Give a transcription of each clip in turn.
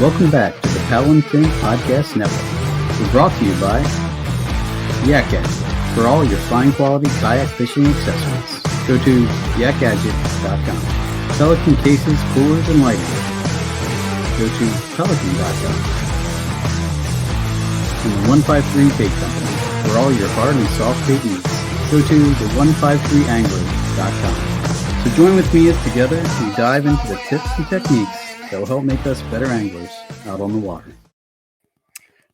Welcome back to the Paddle and Fin Podcast Network. We're brought to you by YakGadget for all your fine quality kayak fishing accessories. Go to yakgadget.com. Pelican cases, coolers, and lighting. Go to pelican.com. And the 153 Bait Company for all your hard and soft bait needs. Go to the 153angler.com. So join with me as together we dive into the tips and techniques that will help make us better anglers out on the water.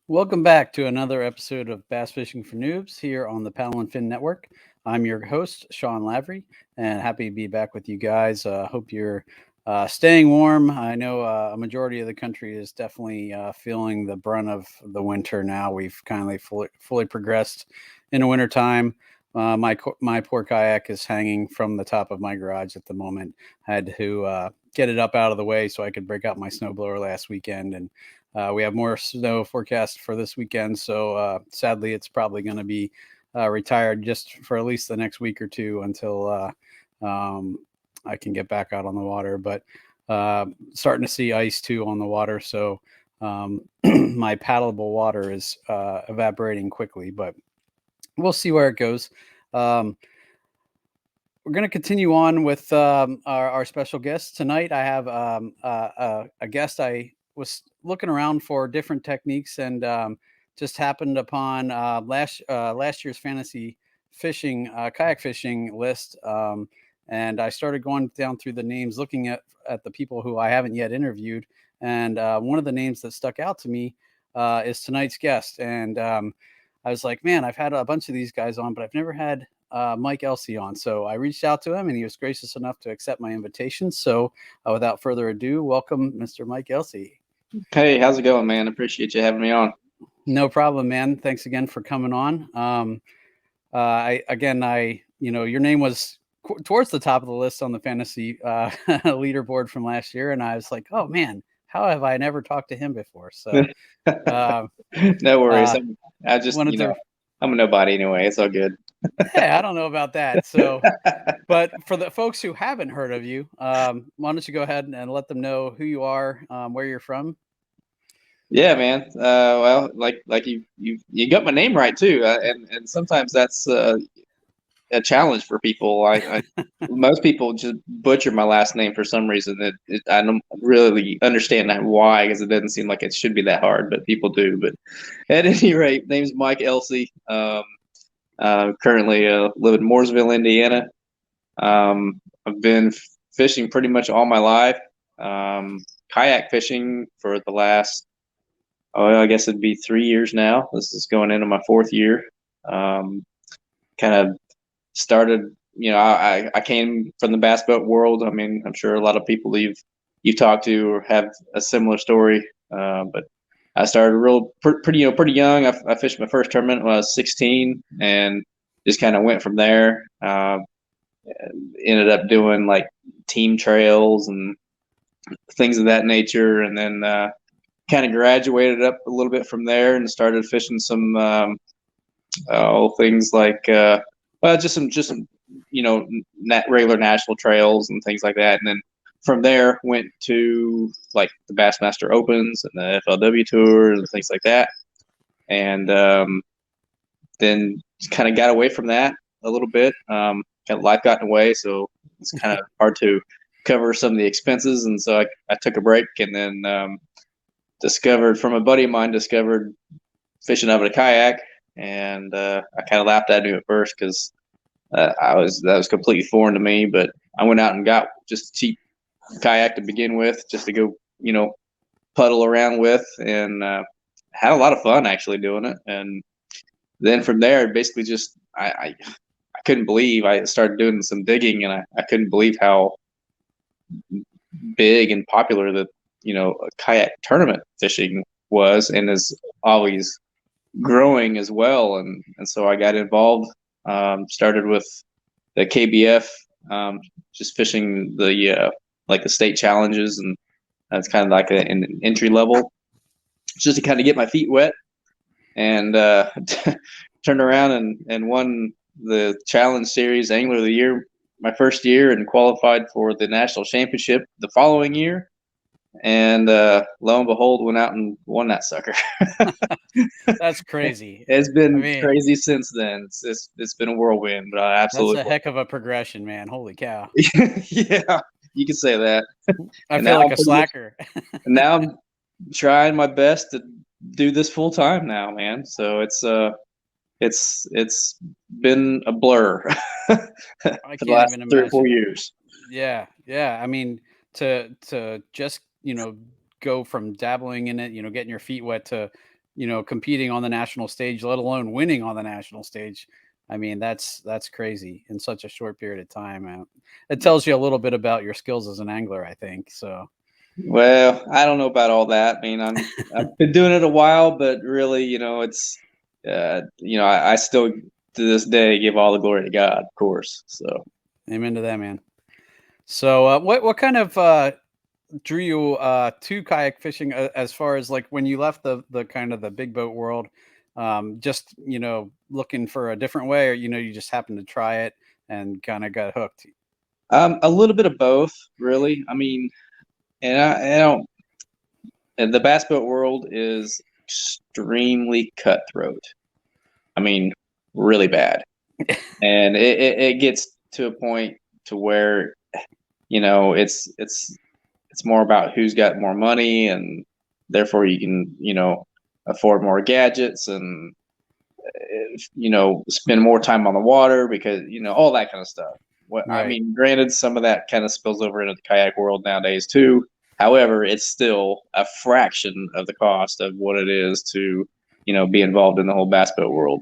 Welcome back to another episode of Bass Fishing for Noobs here on the Paddle and Fin Network. I'm your host, Sean Lavery, and happy to be back with you guys. Hope you're staying warm. I know a majority of the country is definitely feeling the brunt of the winter now. We've kind of fully progressed in the winter time. My poor kayak is hanging from the top of my garage at the moment. I had to get it up out of the way so I could break out my snowblower last weekend. And we have more snow forecast for this weekend. So sadly, it's probably going to be retired just for at least the next week or two until I can get back out on the water. But starting to see ice too on the water. So my paddleable water is evaporating quickly, but we'll see where it goes. We're going to continue on with our special guest tonight. I have a guest. I was looking around for different techniques and just happened upon last year's fantasy fishing kayak fishing list. And I started going down through the names, looking at the people who I haven't yet interviewed. And one of the names that stuck out to me is tonight's guest. And I was like, man, I've had a bunch of these guys on, but I've never had Mike Elsea on. So I reached out to him and he was gracious enough to accept my invitation. So without further ado, welcome, Mr. Mike Elsea. Hey, how's it going, man? Appreciate you having me on. No problem, man. Thanks again for coming on. Your name was towards the top of the list on the fantasy leaderboard from last year. And I was like, oh man, how have I never talked to him before? So no worries. I'm a nobody anyway. It's all good. Yeah, I don't know about that. So, but for the folks who haven't heard of you, why don't you go ahead and let them know who you are, where you're from? Yeah, man. Well, like you got my name right too, and sometimes that's a challenge for people. Most people just butcher my last name for some reason. I don't really understand that why, because it doesn't seem like it should be that hard, but people do. But at any rate, name's Mike Elsea. Currently live in Mooresville, Indiana. I've been fishing pretty much all my life. Kayak fishing for the last, I guess it'd be 3 years now. This is going into my 4th year. Kind of started, I came from the bass boat world. I mean, I'm sure a lot of people you've talked to or have a similar story. But I started pretty young. I fished my first tournament when I was 16 and just kind of went from there. Ended up doing like team trails and things of that nature. And then kind of graduated up a little bit from there and started fishing some things like just some regular national trails and things like that. And then from there went to like the Bassmaster Opens and the FLW tours and things like that. And then kind of got away from that a little bit. Life got in the way, so it's kind of hard to cover some of the expenses. And so I took a break and then discovered from a buddy of mine, fishing out of a kayak. And I kind of laughed at him at first because that was completely foreign to me. But I went out and got just a cheap kayak to begin with, just to go, puddle around with, and had a lot of fun actually doing it. And then from there, basically just I couldn't believe. I started doing some digging, and I couldn't believe how big and popular the kayak tournament fishing was, and is always growing as well. And so I got involved. Started with the KBF, just fishing the the state challenges, and that's kind of like an entry level, just to kind of get my feet wet. And turned around and won the challenge series Angler of the Year my first year, and qualified for the national championship the following year. and lo and behold, went out and won that sucker. That's crazy. It's I been mean, crazy since then. It's been a whirlwind, but I that's absolutely a heck of a progression, man. Holy cow. yeah, you can say that. I And feel now like I'm a pretty much, slacker. and now I'm trying my best to do this full time now, man. So it's been a blur for I the can't last even 3 or 4 imagine. years. Yeah, yeah. I mean, to just go from dabbling in it, getting your feet wet to competing on the national stage, let alone winning on the national stage. I mean, that's crazy in such a short period of time. It tells you a little bit about your skills as an angler, I think. So Well, I don't know about all that. I mean, I've been doing it a while, but really, it's I still to this day give all the glory to God, of course. So amen to that, man. So what kind of drew you to kayak fishing as far as like when you left the kind of the big boat world, just looking for a different way, or you just happened to try it and kind of got hooked? a little bit of both, really. I mean, I don't. And the bass boat world is extremely cutthroat. I mean, really bad, and it gets to a point to where it's more about who's got more money, and therefore you can afford more gadgets and spend more time on the water because all that kind of stuff. What I Right. mean, granted, some of that kind of spills over into the kayak world nowadays too. However, it's still a fraction of the cost of what it is to be involved in the whole bass boat world.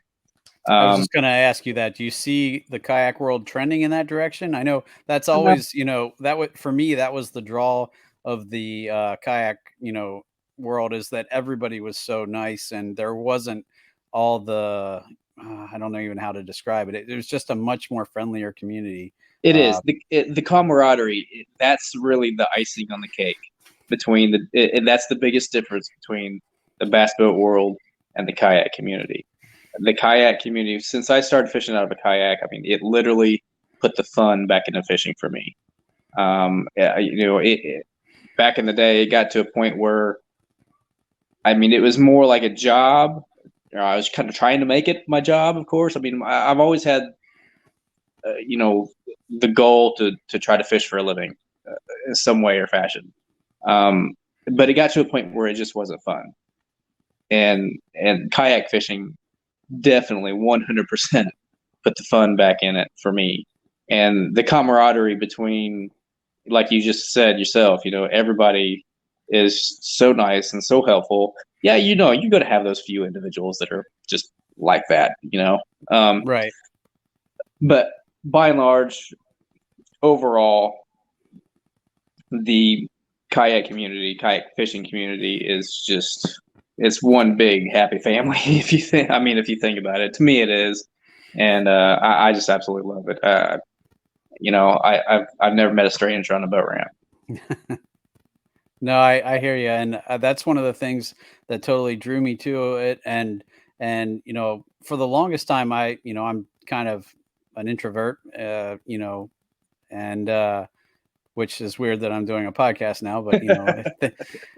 I was Um, just going to ask you that. Do you see the kayak world trending in that direction? I know that's uh, always, that would for me that was the draw of the kayak, world, is that everybody was so nice and there wasn't all the I don't know even how to describe it. It was just a much more friendlier community. it is Uh, the camaraderie. That's really the icing on the cake between that's the biggest difference between the bass boat world and the kayak community. The kayak community, since I started fishing out of a kayak, I mean, it literally put the fun back into fishing for me. Yeah, back in the day, it got to a point where, I mean, it was more like a job. I was kind of trying to make it my job, of course. I mean, I've always had, the goal to try to fish for a living in some way or fashion. Um, but it got to a point where it just wasn't fun. And kayak fishing definitely 100% put the fun back in it for me. And the camaraderie between, like you just said yourself, everybody is so nice and so helpful. Yeah, you're going to have those few individuals that are just like that. Um, right. but by and large, overall, the kayak fishing community is just, it's one big happy family. If you think about it, to me it is, and I just absolutely love it. I've never met a stranger on a boat ramp. No, I hear you, and that's one of the things that totally drew me to it. And for the longest time, I'm kind of an introvert, and which is weird that I'm doing a podcast now, but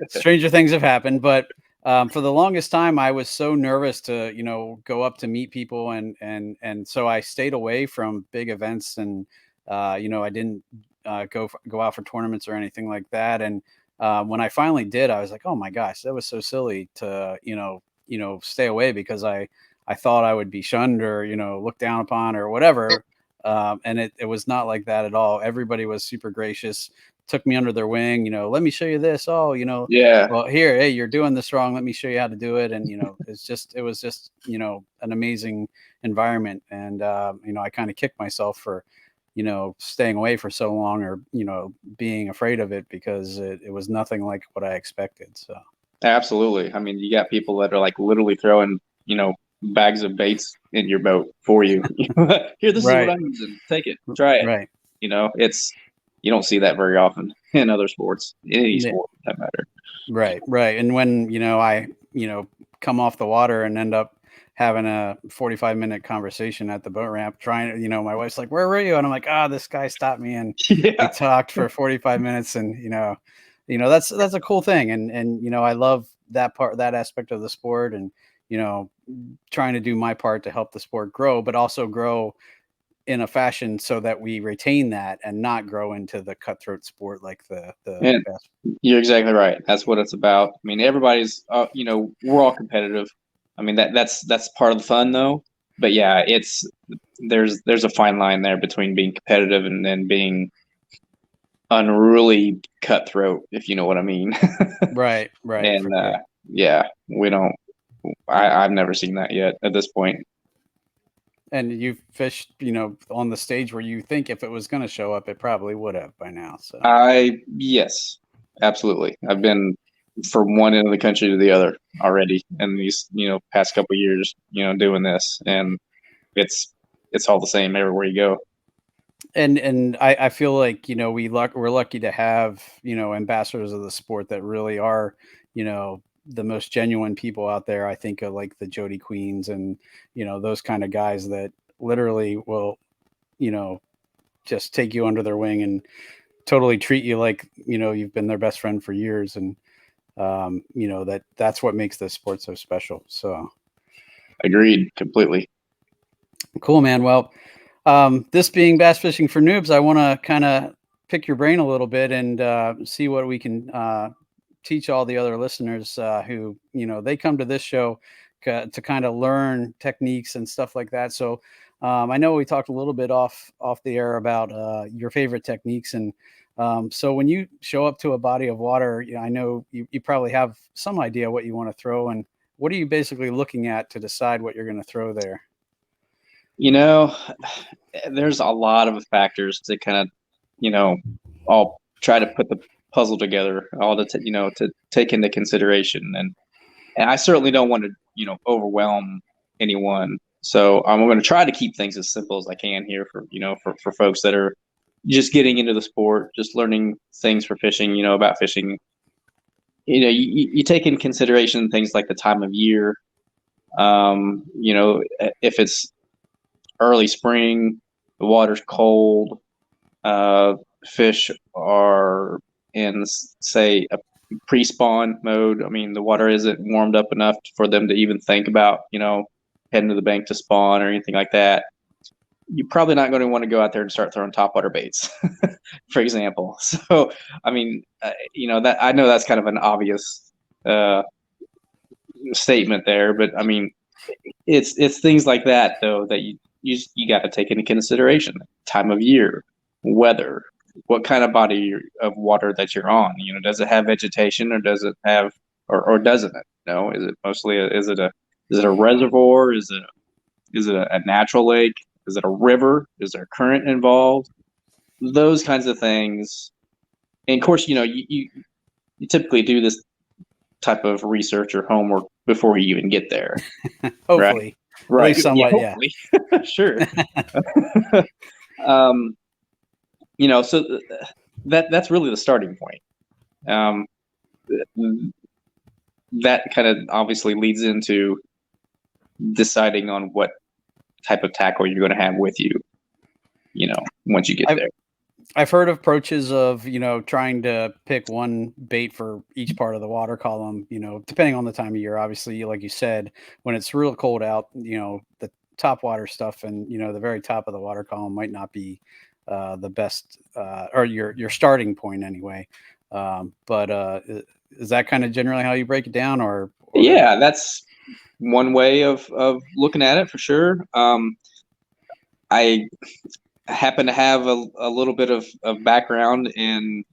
stranger things have happened. But for the longest time, I was so nervous to go up to meet people, and so I stayed away from big events, and I didn't go out for tournaments or anything like that. And when I finally did, I was like, oh my gosh, that was so silly to stay away, because I thought I would be shunned or looked down upon or whatever. And it was not like that at all. Everybody was super gracious, took me under their wing, let me show you this. Oh, Yeah, well, here, hey, you're doing this wrong. Let me show you how to do it. And, it was just, an amazing environment. And, I kind of kicked myself for, staying away for so long, or, being afraid of it, because it was nothing like what I expected. So, absolutely. I mean, you got people that are like literally throwing, bags of baits in your boat for you. Here, this is what right, I'm using. Take it, try it. right. It's, you don't see that very often in other sports, in any Yeah, sport for that matter. right, right. And when, I, come off the water and end up having a 45-minute conversation at the boat ramp, trying to, my wife's like, where were you? And I'm like, this guy stopped me and we Yeah, talked for 45 minutes, and, that's a cool thing. And I love that aspect of the sport, and trying to do my part to help the sport grow, but also grow in a fashion so that we retain that and not grow into the cutthroat sport like the And best. you're exactly right. That's what it's about. I mean, everybody's, we're all competitive. I mean, that's part of the fun, though. But yeah, there's a fine line there between being competitive and then being unruly cutthroat, if you know what I mean. Right, for And sure. yeah, we don't. I've never seen that yet at this point. And you fished, on the stage where you think if it was going to show up, it probably would have by now. So Yes, absolutely. I've been from one end of the country to the other already in these, past couple of years, doing this, and it's all the same everywhere you go. and I feel like we're lucky to have ambassadors of the sport that really are the most genuine people out there. I think of like the Jody Queens and those kind of guys that literally will you know just take you under their wing and totally treat you like you've been their best friend for years. And that's what makes this sport so special. So Agreed, completely. cool, man. Well, this being Bass Fishing for Noobs, I want to kind of pick your brain a little bit and see what we can teach all the other listeners who, they come to this show to kind of learn techniques and stuff like that. So I know we talked a little bit off the air about your favorite techniques. And so when you show up to a body of water, I know you probably have some idea what you want to throw. And what are you basically looking at to decide what you're going to throw there? You know, there's a lot of factors to kind of, all try to put the puzzle together, all to take into consideration, and I certainly don't want to, overwhelm anyone. So I'm going to try to keep things as simple as I can here for folks that are just getting into the sport, just learning things for fishing, about fishing. You take in consideration things like the time of year. If it's early spring, the water's cold, uh, fish are in, say, a pre-spawn mode. I mean, the water isn't warmed up enough for them to even think about, heading to the bank to spawn or anything like that. You're probably not going to want to go out there and start throwing topwater baits, for example. So, I mean, that I know that's kind of an obvious uh, statement there, but I mean, it's things like that though that you got to take into consideration: time of year, weather, what kind of body of water that you're on. Does it have vegetation or does it have or doesn't it? Is it mostly is it a reservoir? Is it a natural lake? Is it a river? Is there a current involved? Those kinds of things. And of course, you typically do this type of research or homework before you even get there, right? Hopefully, at Right. least Yeah, somewhat. Yeah. hopefully. Sure. So that's really the starting point. Um, that kind of obviously leads into deciding on what type of tackle you're going to have with you, once you get there. I've heard of approaches of, trying to pick one bait for each part of the water column, depending on the time of year. Obviously, like you said, when it's real cold out, the top water stuff and, the very top of the water column might not be the best or your starting point anyway. But is that kind of generally how you break it down or Yeah, that's one way of looking at it for sure. I happen to have a little bit of background in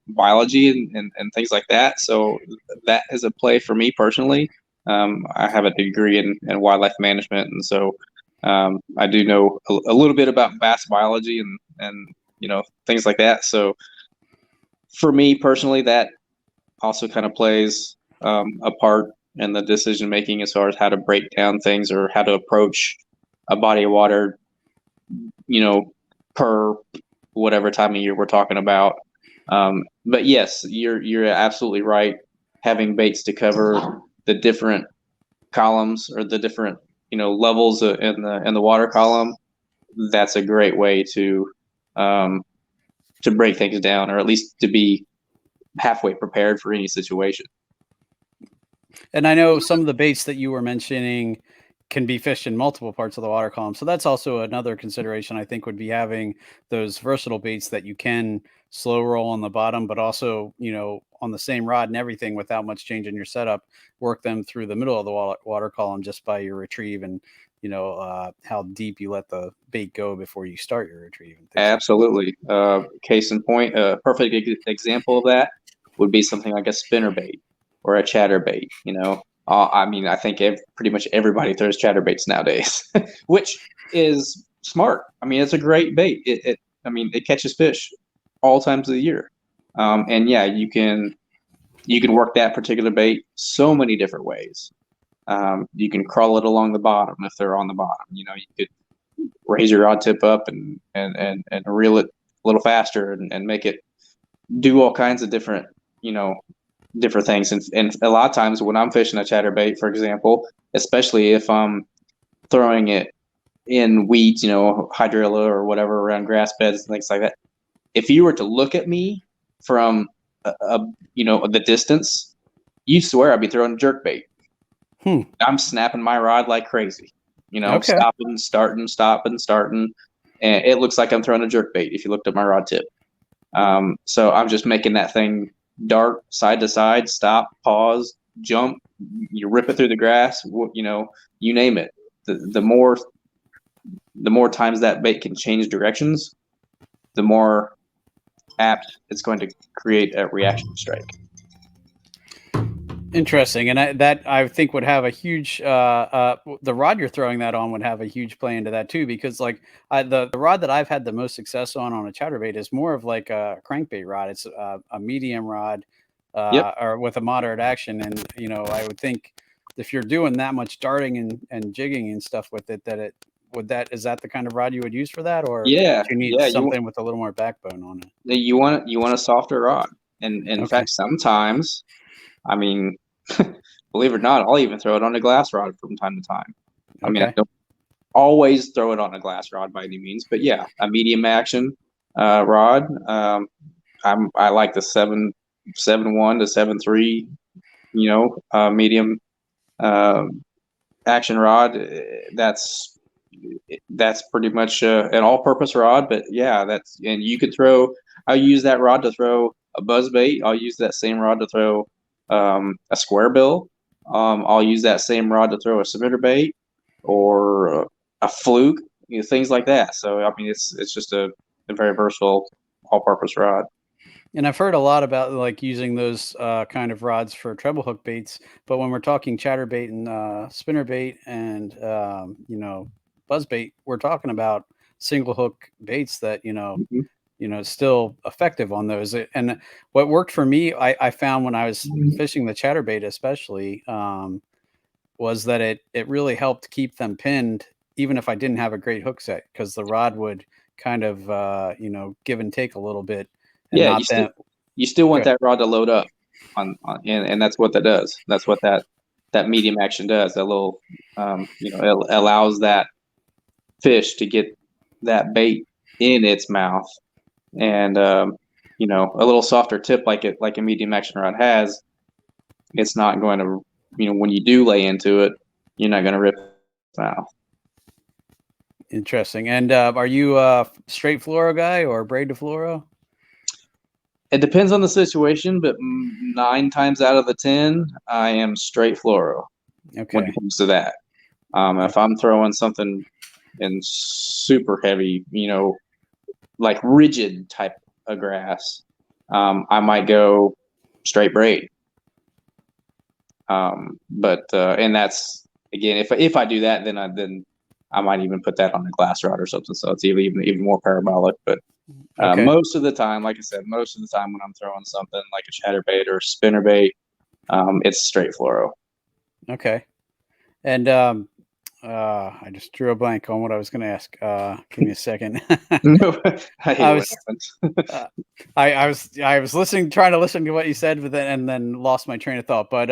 biology and things like that. So that is a play for me personally. I have a degree in wildlife management, and so I do know a little bit about bass biology and things like that. So for me personally, that also kind of plays a part in the decision making as far as how to break down things or how to approach a body of water, per whatever time of year we're talking about. But yes, you're absolutely right. Having baits to cover the different columns or the different levels in the water column, that's a great way to break things down, or at least to be halfway prepared for any situation. And I know some of the baits that you were mentioning can be fished in multiple parts of the water column. So that's also another consideration, I think, would be having those versatile baits that you can slow roll on the bottom, but also, on the same rod and everything without much change in your setup, work them through the middle of the water column just by your retrieve and, how deep you let the bait go before you start your retrieve. Absolutely. Case in point, a perfect example of that would be something like a spinner bait or a chatter bait. I think pretty much everybody throws chatter baits nowadays, which is smart. I mean, it's a great bait. It catches fish all times of the year. And yeah, you can work that particular bait so many different ways. You can crawl it along the bottom if they're on the bottom. You could raise your rod tip up and reel it a little faster and make it do all kinds of different things. And a lot of times when I'm fishing a chatterbait, for example, especially if I'm throwing it in weeds, hydrilla or whatever around grass beds and things like that, if you were to look at me from the distance, you swear I'd be throwing a jerk bait. I'm snapping my rod like crazy. Okay. Stopping, starting. And it looks like I'm throwing a jerk bait if you looked at my rod tip. So I'm just making that thing dart side to side, stop, pause, jump, you rip it through the grass, you name it. The more times that bait can change directions, the more apt it's going to create a reaction strike. Interesting, and I think would have a huge the rod you're throwing that on would have a huge play into that too, because like the rod that I've had the most success on a chatterbait is more of like a crankbait rod. It's a medium rod, Yep. or with a moderate action, and I would think if you're doing that much darting and jigging and stuff with it, is that the kind of rod you would use for that, or Yeah, do you need something with a little more backbone on it? You want a softer rod, and in fact, sometimes, I mean, believe it or not, I'll even throw it on a glass rod from time to time. I mean, I don't always throw it on a glass rod by any means, but yeah, a medium action rod. I like the 7.1 to 7.3, medium action rod. That's pretty much an all-purpose rod. But yeah, and you could throw. I'll use that rod to throw a buzz bait. I'll use that same rod to throw a square bill. I'll use that same rod to throw a submitter bait or a fluke, things like that. So I mean, it's just a very versatile, all-purpose rod. And I've heard a lot about like using those kind of rods for treble hook baits, but when we're talking chatterbait and spinner bait and buzz bait, we're talking about single hook baits that still effective on those. And what worked for me, I found when I was fishing the chatterbait, especially, was that it really helped keep them pinned, even if I didn't have a great hook set, because the rod would kind of give and take a little bit. And Yeah, you still want that rod to load up and that's what that does. That's what that medium action does. That little, it allows that fish to get that bait in its mouth, and a little softer tip like a medium action rod has. It's not going to, when you do lay into it, you're not going to rip its mouth. Interesting. And are you a straight fluoro guy or braid to fluoro? It depends on the situation, but 9 times out of the 10, I am straight fluoro when it comes to that. If I'm throwing something in super heavy, like rigid type of grass, I might go straight braid. And that's, again, if I do that, then I might even put that on a glass rod or something, so it's even more parabolic. But most of the time, like I said, when I'm throwing something like a chatterbait or a spinnerbait, it's straight fluoro. Okay. And I just drew a blank on what I was going to ask. Give me a second. No, I was listening, trying to listen to what you said, but then lost my train of thought. But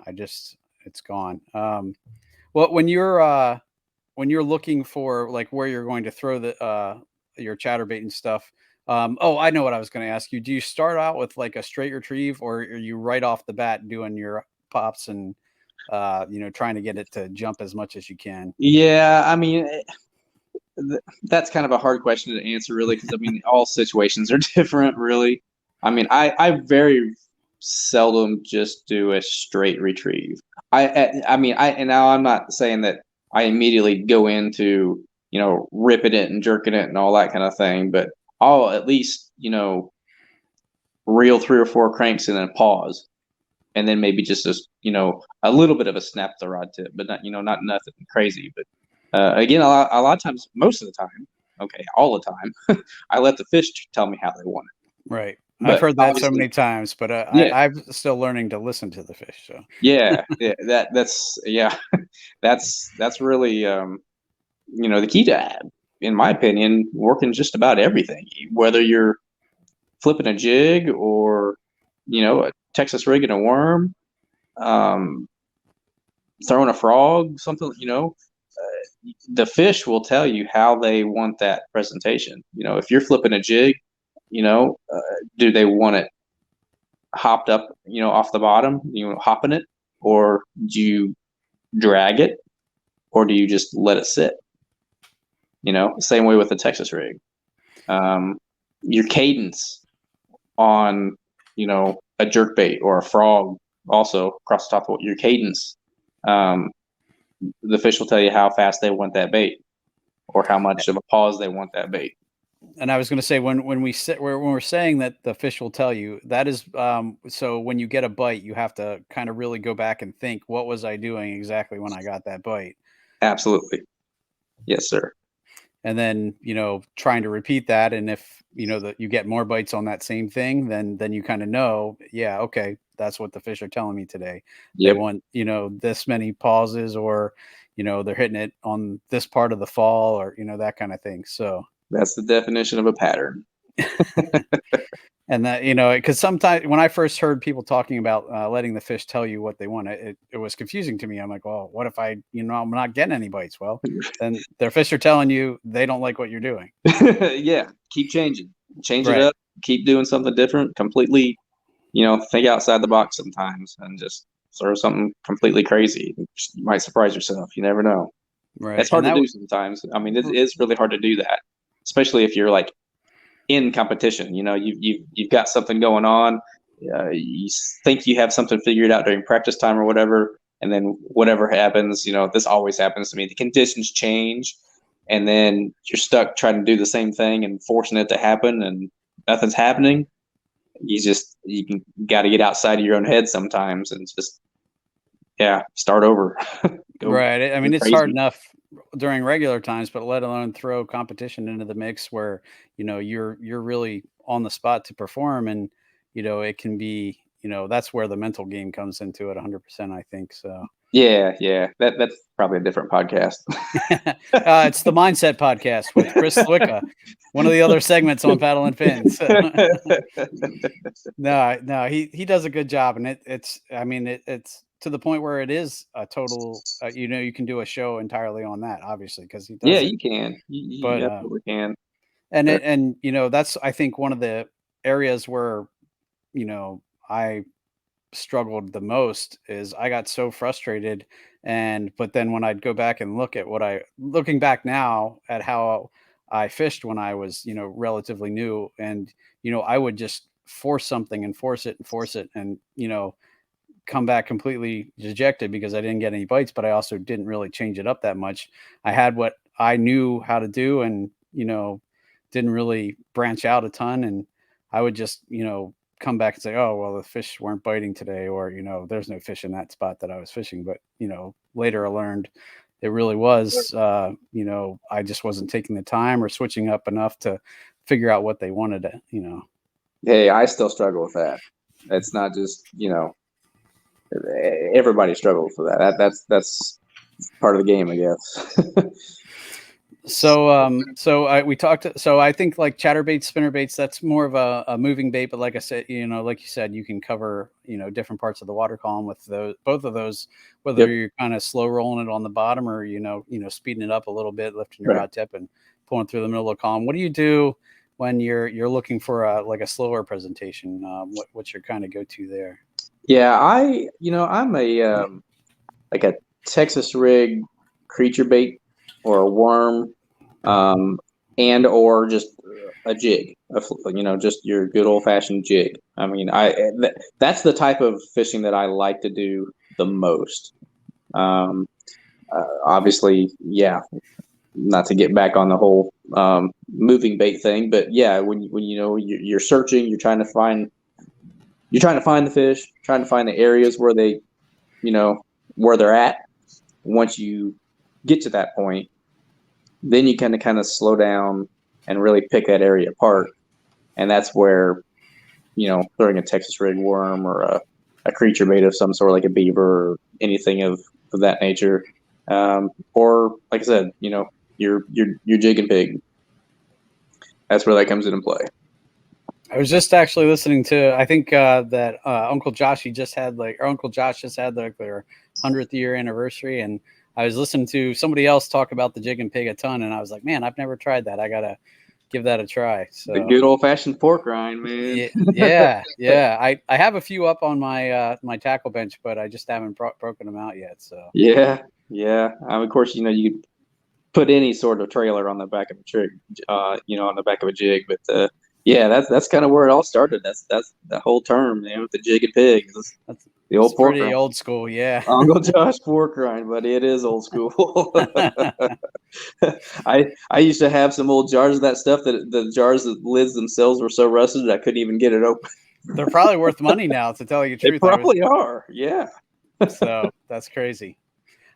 it's gone. Well, when you're looking for like where you're going to throw the your chatterbait and stuff, Oh, I know what I was going to ask you. Do you start out with like a straight retrieve, or are you right off the bat doing your pops and trying to get it to jump as much as you can? Yeah, I mean, that's kind of a hard question to answer, really, because I mean, all situations are different, really. I mean, I very seldom just do a straight retrieve. I mean, and now I'm not saying that I immediately go into ripping it and jerking it and all that kind of thing, but I'll at least reel 3 or 4 cranks and then pause, and then maybe just a little bit of a snap the rod tip, but not nothing crazy. But again, a lot of times, most of the time, okay, all the time, I let the fish tell me how they want it. Right. I've But heard that so many times, but yeah, I'm still learning to listen to the fish. So yeah, that's yeah, that's really the key to, in my opinion, working just about everything, whether you're flipping a jig or a Texas rig and a worm, um, throwing a frog, something. The fish will tell you how they want that presentation. If you're flipping a jig, do they want it hopped up, off the bottom, hopping it, or do you drag it, or do you just let it sit? Same way with the Texas rig. Your cadence on, a jerk bait or a frog, also across the top of your cadence. The fish will tell you how fast they want that bait, or how much of a pause they want that bait. And I was going to say when we're saying that the fish will tell you, that is so when you get a bite, you have to kind of really go back and think, what was I doing exactly when I got that bite? Absolutely. Yes, sir. And then trying to repeat that, and if that you get more bites on that same thing, then you kind of know, yeah, okay, that's what the fish are telling me today. They Yep. want this many pauses, or they're hitting it on this part of the fall, or that kind of thing. So That's the definition of a pattern. and that because sometimes when I first heard people talking about letting the fish tell you what they want, it was confusing to me. I'm like, well, what if I'm not getting any bites? Well, then their fish are telling you they don't like what you're doing. Yeah, keep changing, change it Right. up, keep doing something different, completely. Think outside the box sometimes, and just throw something completely crazy. You might surprise yourself. You never know. Right. It's hard to do sometimes. I mean, it is really hard to do that, especially if you're like in competition. You've got something going on. You think you have something figured out during practice time or whatever, and then whatever happens, this always happens to me. The conditions change, and then you're stuck trying to do the same thing and forcing it to happen, and nothing's happening. You got to get outside of your own head sometimes and just start over. Right. I mean, it's crazy. hard enough during regular times, but let alone throw competition into the mix where you're really on the spot to perform, and it can be that's where the mental game comes into it 100%, I think. So Yeah, that's probably a different podcast. it's the Mindset Podcast with Chris Slicka, one of the other segments on Paddle and Fin. So. No, he does a good job, and it's to the point where it is a total. You can do a show entirely on that, obviously, because he does. Yeah, it. you can. You But absolutely can. and that's, I think, one of the areas where I struggled the most is I got so frustrated, but then when I'd go back and looking back now at how I fished when I was relatively new, and I would just force something and force it and force it, and come back completely dejected because I didn't get any bites, but I also didn't really change it up that much. I had what I knew how to do, and didn't really branch out a ton, and I would just come back and say, oh, well, the fish weren't biting today, or there's no fish in that spot that I was fishing. But later I learned it really was I just wasn't taking the time or switching up enough to figure out what they wanted to. Hey, I still struggle with that. It's not just everybody struggles with that. That's part of the game, I guess. We talked. So I think like chatterbaits, spinnerbaits, that's more of a moving bait. But like I said, like you said, you can cover different parts of the water column with both of those. Whether you're kind of slow rolling it on the bottom, or speeding it up a little bit, lifting your rod tip and pulling through the middle of the column. What do you do when you're looking for a slower presentation? What's your kind of go-to there? Yeah, I'm a like a Texas rig creature bait or a worm, and or just a jig, just your good old fashioned jig. I mean, that's the type of fishing that I like to do the most. Um, Obviously, yeah, not to get back on the whole moving bait thing, but yeah, when you're searching, you're trying to find the fish, trying to find the areas where where they're at. Once you get to that point, then you kind of slow down and really pick that area apart, and that's where throwing a Texas rig worm or a creature bait of some sort like a beaver or anything of that nature, or like I said, your jig and pig. That's where that comes into play. I was just actually listening to, I think that Uncle Josh just had their 100th year anniversary, and I was listening to somebody else talk about the jig and pig a ton, and I was like, man, I've never tried that. I gotta give that a try. So The good old fashioned pork rind, man. yeah. I have a few up on my tackle bench, but I just haven't broken them out yet. So yeah. Of course, you put any sort of trailer on the back of a trig, on the back of a jig. But yeah, that's kind of where it all started. That's the whole term, with the jig and pig. That's the old pork pretty rind. old school, yeah. Uncle Josh pork rind, but it is old school. I used to have some old jars of that stuff that the jars, the lids themselves were so rusted I couldn't even get it open. They're probably worth money now, to tell you the truth. They probably are, yeah. So that's crazy.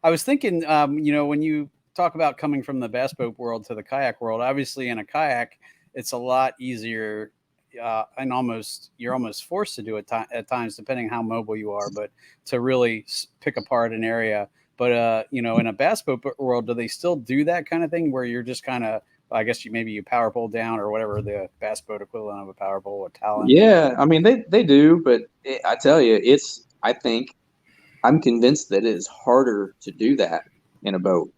I was thinking, when you talk about coming from the bass boat world to the kayak world, obviously in a kayak, it's a lot easier, and you're almost forced to do it at times, depending how mobile you are, but to really pick apart an area. But in a bass boat world, do they still do that kind of thing where you're just kind of, I guess maybe you power pole down or whatever the bass boat equivalent of a power pole, a talon? Yeah, I mean they do, but I tell you, I'm convinced that it is harder to do that in a boat.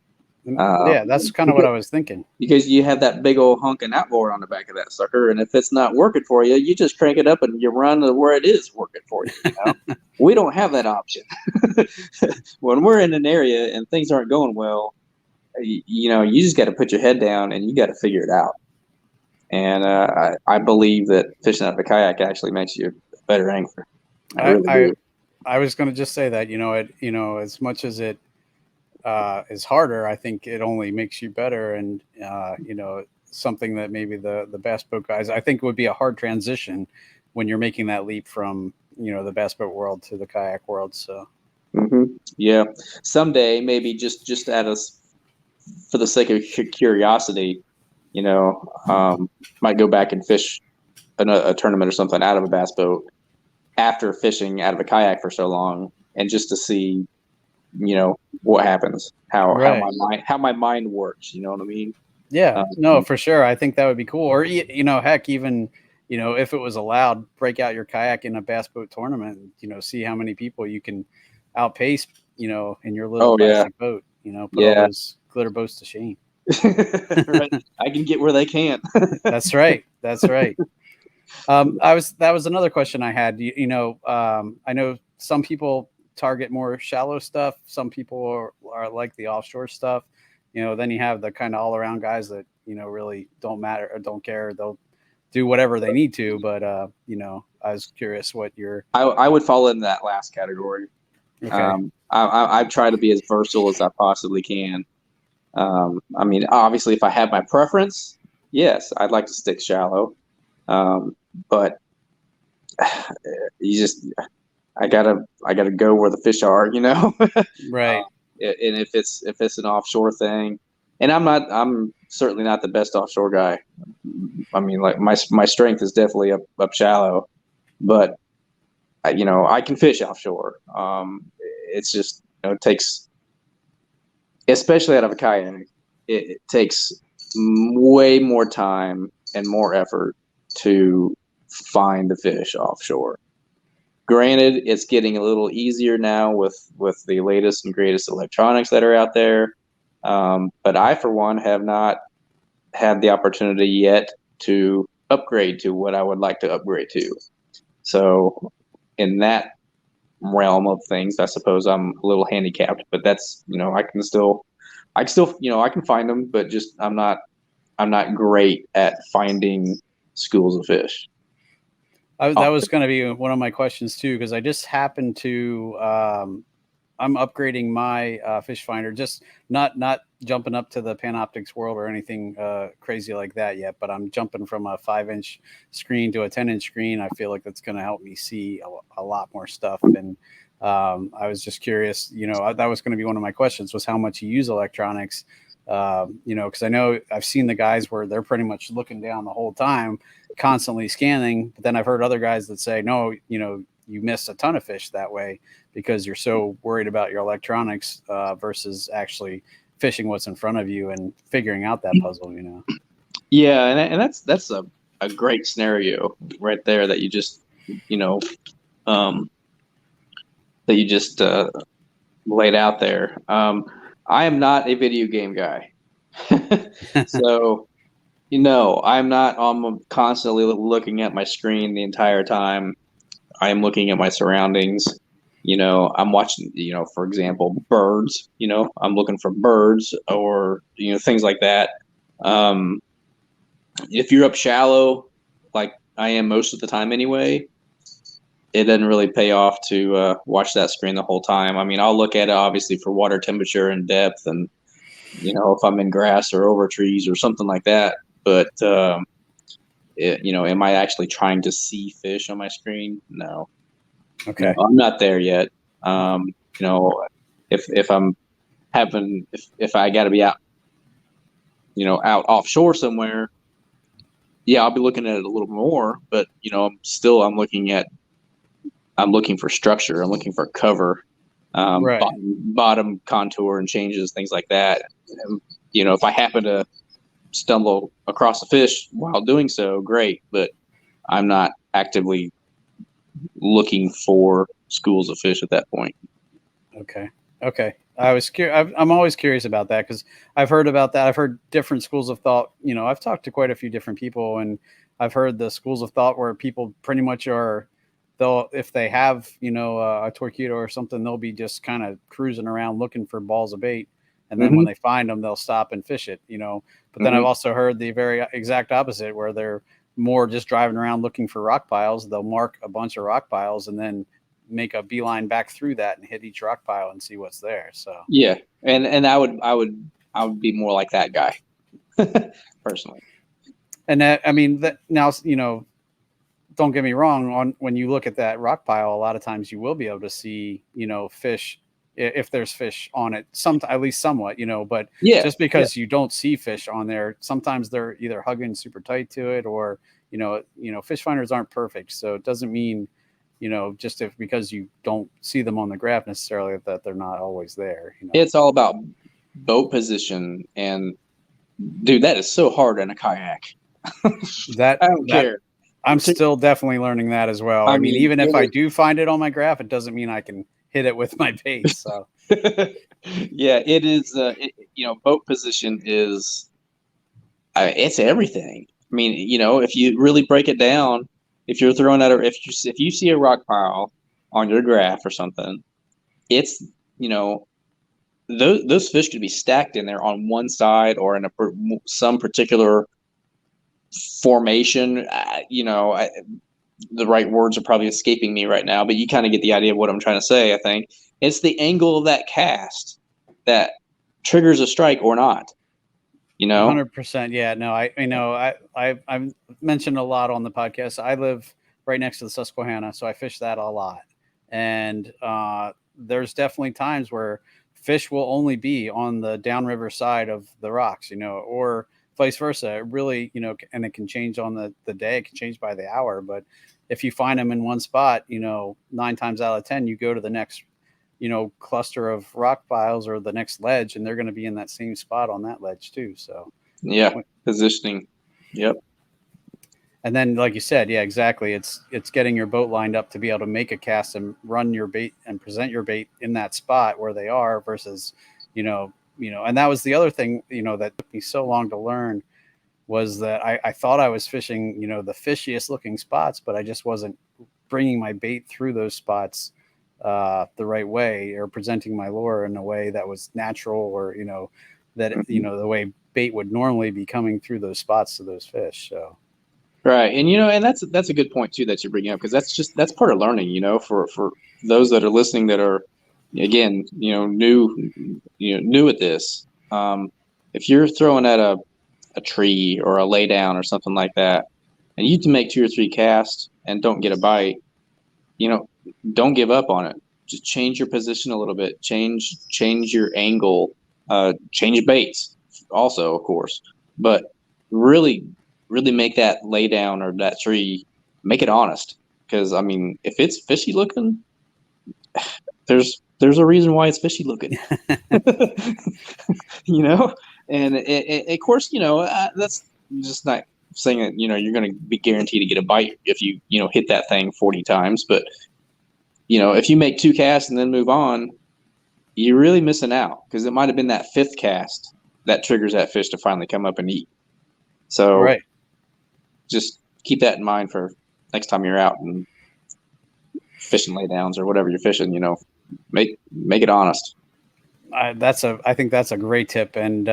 Yeah, that's kind of what I was thinking. Because you have that big old hunking outboard on the back of that sucker, and if it's not working for you, you just crank it up and you run to where it is working for you. We don't have that option. When we're in an area and things aren't going well, you just got to put your head down and you got to figure it out. And I believe that fishing out of a kayak actually makes you a better angler. I was going to just say that, as much as it is harder, I think it only makes you better. And, something that maybe the bass boat guys, I think would be a hard transition when you're making that leap from, the bass boat world to the kayak world. So, yeah, someday, maybe just for the sake of curiosity, might go back and fish a tournament or something out of a bass boat after fishing out of a kayak for so long, and just to see, what happens, how my mind works. You know what I mean? Yeah, no, for sure. I think that would be cool. Or, heck, even, if it was allowed, break out your kayak in a bass boat tournament, see how many people you can outpace, in your little plastic boat, put all those glitter boats to shame. Right. I can get where they can't. That's right. That was another question I had. I know some people target more shallow stuff. Some people are like the offshore stuff. Then you have the kind of all around guys that, really don't matter or don't care. They'll do whatever they need to. But, I was curious what I would fall in that last category. Okay. I try to be as versatile as I possibly can. I mean, obviously, if I have my preference, yes, I'd like to stick shallow. But I gotta go where the fish are, Right. And if it's an offshore thing, and I'm certainly not the best offshore guy. I mean, like my strength is definitely up shallow, but I can fish offshore. It's just, it takes, especially out of a kayak, it takes way more time and more effort to find the fish offshore. Granted, it's getting a little easier now with the latest and greatest electronics that are out there. But I, for one, have not had the opportunity yet to upgrade to what I would like to upgrade to. So in that realm of things, I suppose I'm a little handicapped, but that's, I can still, I can find them, but just I'm not great at finding schools of fish. That was going to be one of my questions too, because I just happened to I'm upgrading my fish finder, just not jumping up to the Panoptics World or anything crazy like that yet, but I'm jumping from a 5-inch screen to a 10-inch screen. I feel like that's going to help me see a lot more stuff. And I was just curious, that was going to be one of my questions, was how much you use electronics. Because I know I've seen the guys where they're pretty much looking down the whole time, constantly scanning. But then I've heard other guys that say, no, you miss a ton of fish that way because you're so worried about your electronics versus actually fishing what's in front of you and figuring out that puzzle, Yeah, and that's a great scenario right there that you just, laid out there. I am not a video game guy. So, I'm not constantly looking at my screen the entire time. I am looking at my surroundings. I'm watching, for example, birds. I'm looking for birds or, things like that. If you're up shallow, like I am most of the time anyway, it doesn't really pay off to watch that screen the whole time. I mean, I'll look at it obviously for water temperature and depth, and if I'm in grass or over trees or something like that. But am I actually trying to see fish on my screen? No. Okay. No, I'm not there yet. If I'm if I got to be out, out offshore somewhere, yeah, I'll be looking at it a little more. But I'm looking for structure. I'm looking for cover, Right. bottom contour and changes, things like that. And, if I happen to stumble across a fish while doing so, great. But I'm not actively looking for schools of fish at that point. Okay. I was curious. I'm always curious about that because I've heard about that. I've heard different schools of thought. I've talked to quite a few different people, and I've heard the schools of thought where people pretty much if they have, a torpedo or something, they'll be just kind of cruising around looking for balls of bait. And then when they find them, they'll stop and fish it, But then I've also heard the very exact opposite where they're more just driving around looking for rock piles. They'll mark a bunch of rock piles and then make a beeline back through that and hit each rock pile and see what's there. So yeah, and I would be more like that guy personally. And that, I mean, that now, don't get me wrong, when you look at that rock pile, a lot of times you will be able to see, fish if there's fish on it, at least somewhat, but just because you don't see fish on there, sometimes they're either hugging super tight to it or, fish finders aren't perfect. So it doesn't mean, just because you don't see them on the graph necessarily that they're not always there. It's all about boat position, and dude, that is so hard in a kayak. I don't care. I'm still definitely learning that as well. I mean, even if I do find it on my graph, it doesn't mean I can hit it with my bait. So yeah, it is. Boat position is it's everything. I mean, if you really break it down, if you're throwing out if you see a rock pile on your graph or something, it's those fish could be stacked in there on one side or in some particular formation. The right words are probably escaping me right now, but you kind of get the idea of what I'm trying to say. I think it's the angle of that cast that triggers a strike or not. 100%. Yeah, no, I've mentioned a lot on the podcast. I live right next to the Susquehanna, so I fish that a lot. And there's definitely times where fish will only be on the downriver side of the rocks, or vice versa. It really, and it can change on the day. It can change by the hour. But if you find them in one spot, 9 times out of 10, you go to the next, cluster of rock piles or the next ledge, and they're going to be in that same spot on that ledge too. So yeah, positioning. Yep. And then, like you said, yeah, exactly. It's getting your boat lined up to be able to make a cast and run your bait and present your bait in that spot where they are versus, and that was the other thing, that took me so long to learn was that I thought I was fishing, the fishiest looking spots, but I just wasn't bringing my bait through those spots the right way, or presenting my lure in a way that was natural, or that the way bait would normally be coming through those spots to those fish. So right, and and that's a good point too that you're bringing up, because that's part of learning. For those that are listening that are, again, new at this. If you're throwing at a tree or a lay down or something like that, and you can make 2 or 3 casts and don't get a bite, don't give up on it. Just change your position a little bit, change your angle, change baits also, of course, but really make that lay down or that tree, make it honest. Because I mean, if it's fishy looking, there's a reason why it's fishy looking. And of course, that's just not saying that you're going to be guaranteed to get a bite if you hit that thing 40 times. But if you make 2 casts and then move on, you're really missing out, because it might have been that 5th cast that triggers that fish to finally come up and eat. So right. Just keep that in mind for next time you're out and fishing laydowns or whatever you're fishing. Make it honest. I think that's a great tip. And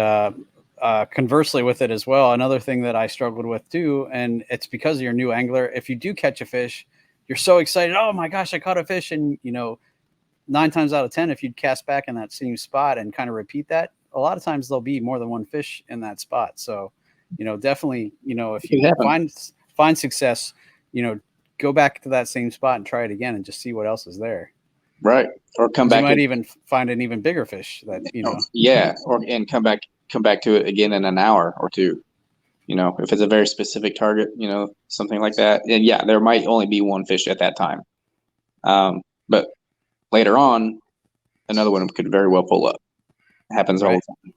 conversely with it as well, another thing that I struggled with too, and it's because you're a new angler. If you do catch a fish, you're so excited. Oh my gosh, I caught a fish. And 9 times out of 10, if you'd cast back in that same spot and kind of repeat that, a lot of times there'll be more than one fish in that spot. So, definitely, if you find success, go back to that same spot and try it again and just see what else is there. Right. Or come back. You might even find an even bigger fish that, Yeah. And come back to it again in an hour or two. If it's a very specific target, something like that. And yeah, there might only be one fish at that time. But later on, another one could very well pull up. It happens all the time.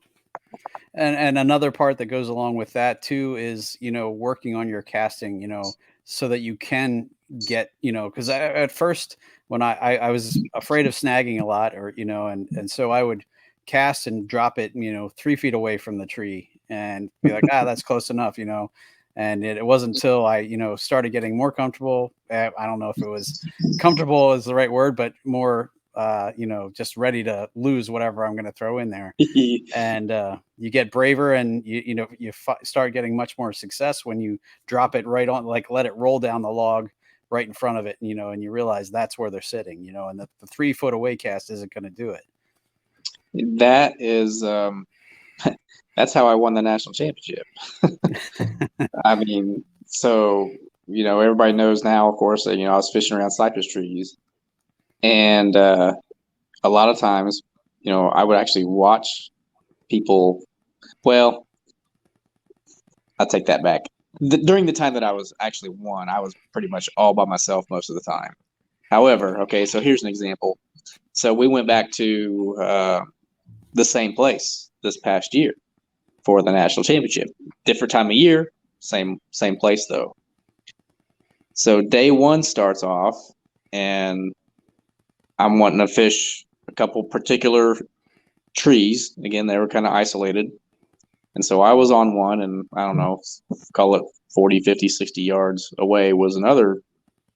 And another part that goes along with that too is, working on your casting, so that you can get, because at first when I was afraid of snagging a lot, or, and so I would cast and drop it, 3 feet away from the tree and be like, that's close enough, and it wasn't until I, started getting more comfortable. I don't know if it was comfortable is the right word, but more, just ready to lose whatever I'm going to throw in there. And you get braver, and you start getting much more success when you drop it right on, like let it roll down the log right in front of it, and you realize that's where they're sitting, and the 3 foot away cast isn't going to do it. That is, that's how I won the national championship. I mean, so, everybody knows now, of course, that, I was fishing around cypress trees, and a lot of times, I would actually watch people. Well, I'll take that back. During the time that I was actually won, I was pretty much all by myself most of the time. However, okay, so here's an example. So we went back to the same place this past year for the national championship. Different time of year, same place though. So day 1 starts off, and I'm wanting to fish a couple particular trees. Again, they were kind of isolated. And so I was on one, and I don't know, call it 40, 50, 60 yards away was another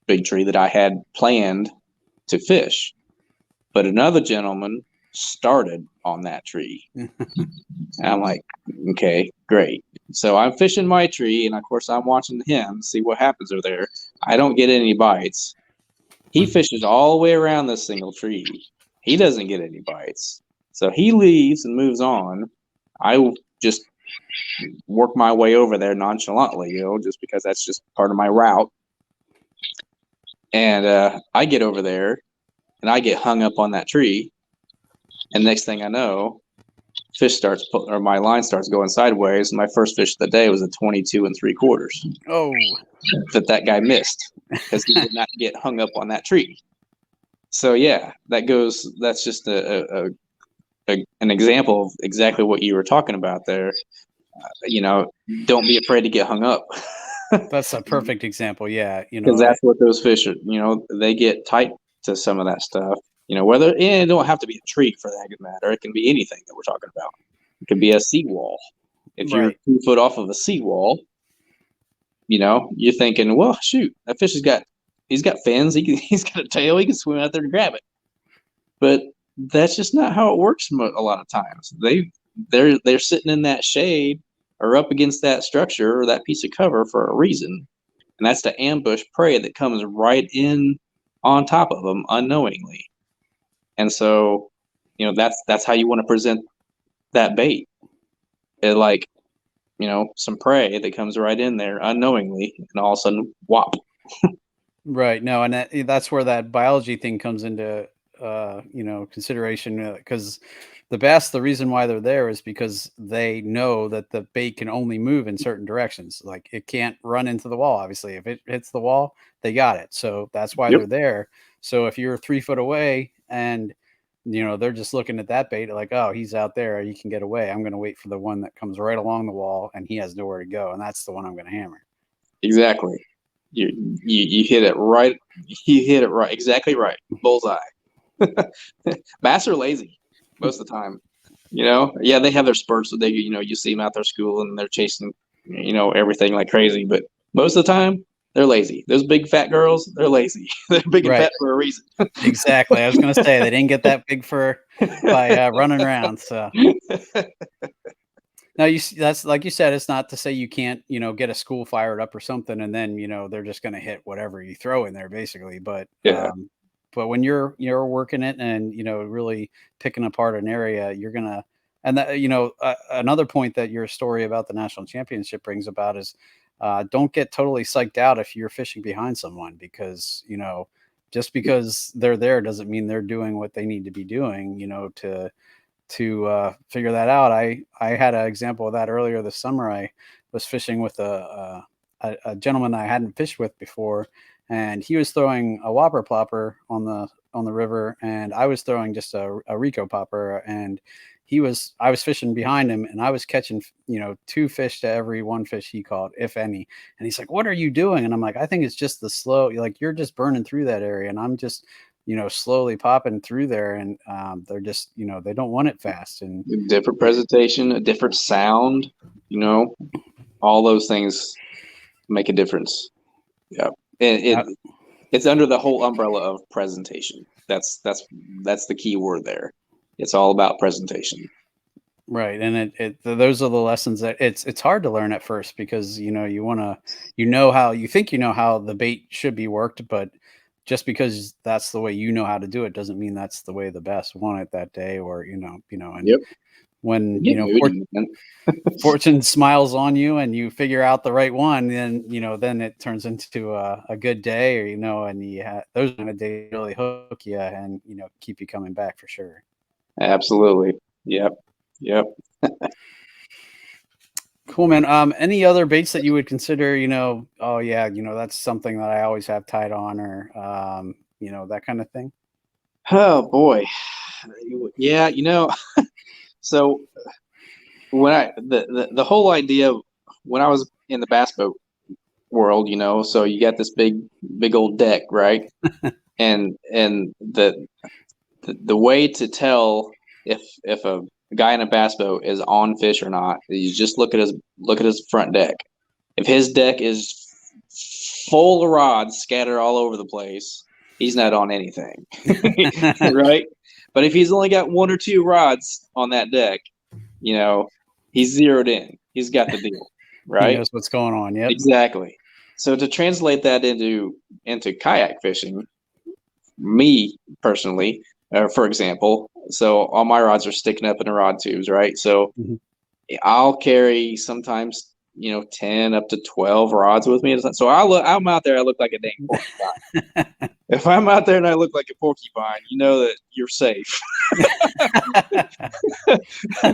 big tree that I had planned to fish. But another gentleman started on that tree. And I'm like, okay, great. So I'm fishing my tree, and of course I'm watching him, see what happens over there. I don't get any bites. He fishes all the way around this single tree. He doesn't get any bites. So he leaves and moves on. I just work my way over there nonchalantly, just because that's just part of my route. And I get over there, and I get hung up on that tree. And next thing I know, my line starts going sideways. And my first fish of the day was a 22 3/4. Oh, that guy missed because he did not get hung up on that tree. So yeah, that's just an example of exactly what you were talking about there. Don't be afraid to get hung up. That's a perfect example. Yeah. Because that's what those fish are, they get tight to some of that stuff. Whether it don't have to be a tree for that good matter. It can be anything that we're talking about. It could be a seawall. If you're Right. 2 foot off of a seawall, you're thinking, well, shoot, that fish he's got fins, he's got a tail, he can swim out there and grab it. But that's just not how it works a lot of times. They're sitting in that shade or up against that structure or that piece of cover for a reason, and that's to ambush prey that comes right in on top of them unknowingly. And so, that's how you want to present that bait. It like, some prey that comes right in there unknowingly, and all of a sudden, whop. Right. No, and that's where that biology thing comes into consideration, because the bass, the reason why they're there is because they know that the bait can only move in certain directions. Like it can't run into the wall. Obviously, if it hits the wall, they got it. So that's why Yep. they're there. So if you're 3 foot away and they're just looking at that bait like, oh, he's out there, you can get away. I'm going to wait for the one that comes right along the wall and he has nowhere to go, and that's the one I'm going to hammer. Exactly. You hit it right. You hit it right. Exactly right. Bullseye. Bass are lazy most of the time. Yeah, they have their spurts that you see them out there school and they're chasing, everything like crazy. But most of the time, they're lazy. Those big fat girls, they're lazy. They're big and Right. fat for a reason. Exactly. I was going to say they didn't get that big fur by running around. So now that's like you said, it's not to say you can't, get a school fired up or something, and then they're just going to hit whatever you throw in there, basically. But Yeah. but when you're working it and really picking apart an area, you're gonna, and that another point that your story about the national championship brings about is don't get totally psyched out if you're fishing behind someone, because just because they're there doesn't mean they're doing what they need to be doing, to figure that out. I had an example of that earlier this summer. I was fishing with a gentleman I hadn't fished with before, and he was throwing a whopper plopper on the river, and I was throwing just a Rico popper, and I was fishing behind him, and I was catching 2 fish to every 1 fish he caught, if any. And he's like, "What are you doing?" And I'm like, "I think it's just the slow, like you're just burning through that area, and I'm just slowly popping through there." And they're just they don't want it fast. And Different presentation, a different sound, all those things make a difference. Yeah. It's under the whole umbrella of presentation. That's the key word there. It's all about presentation. right. And those are the lessons that it's hard to learn at first, because you want to how you think how the bait should be worked, but just because that's the way how to do it doesn't mean that's the way the bass want it that day, or and Yep. when Moody, man. fortune smiles on you and you figure out the right one, then then it turns into a good day, or and those kind of days really hook you and keep you coming back for sure. Absolutely. Yep. Cool, man. Any other baits that you would consider, oh yeah, that's something that I always have tied on, or that kind of thing? Oh boy. Yeah, so when the whole idea when I was in the bass boat world, so you got this big old deck, right? and the way to tell if a guy in a bass boat is on fish or not is you just look at his front deck. If his deck is full of rods scattered all over the place, he's not on anything. Right? But if he's only got 1 or 2 rods on that deck, he's zeroed in. He's got the deal. Right? He knows what's going on. Yep. Exactly. So to translate that into kayak fishing, me personally, for example, so all my rods are sticking up in the rod tubes, right? So I'll carry sometimes 10 up to 12 rods with me. So I'm out there, I look like a dang porcupine. If I'm out there and I look like a porcupine, you know that you're safe. but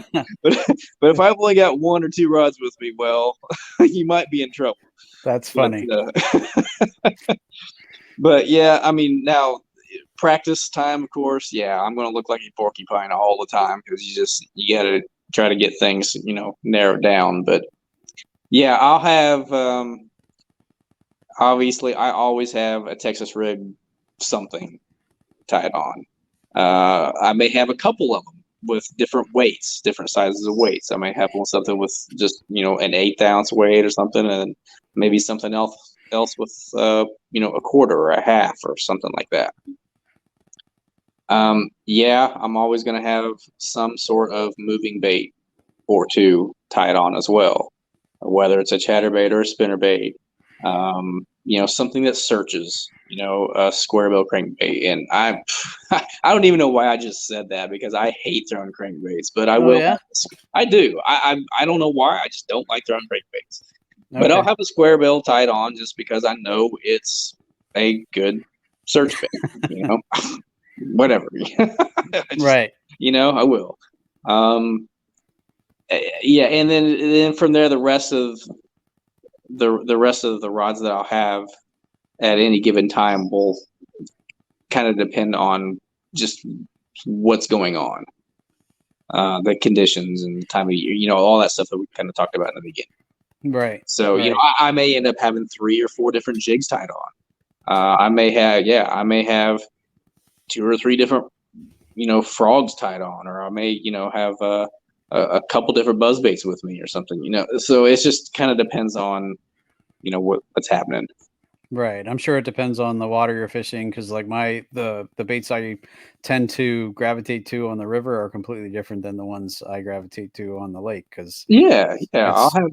if I've only got 1 or 2 rods with me, well, you might be in trouble. That's funny. But yeah, I mean, now practice time, of course. Yeah, I'm going to look like a porcupine all the time, because you got to try to get things, narrowed down. But yeah, I'll have, obviously, I always have a Texas rig something tied on. I may have a couple of them with different weights, different sizes of weights. I might have something with just an 1/8 ounce weight or something, and maybe something else with a quarter or a half or something like that. Yeah, I'm always going to have some sort of moving bait or two tied on as well, whether it's a chatterbait or a spinnerbait. Something that searches, a square bill crankbait. And I don't even know why I just said that, because I hate throwing crankbaits, but I will. Yeah? I do. I don't know why. I just don't like throwing crankbaits. Okay. But I'll have a square bill tied on just because I know it's a good search bait, whatever. Right. I will. Yeah, and then from there, the rest of the rods that I'll have at any given time will kind of depend on just what's going on, the conditions and the time of year, all that stuff that we kind of talked about in the beginning. Right. So, right. I may end up having 3 or 4 different jigs tied on. I may have 2 or 3 different, frogs tied on, or I may, have a couple different buzz baits with me or something, So it just kind of depends on, what's happening. Right. I'm sure it depends on the water you're fishing, because like the baits I tend to gravitate to on the river are completely different than the ones I gravitate to on the lake. Because I'll have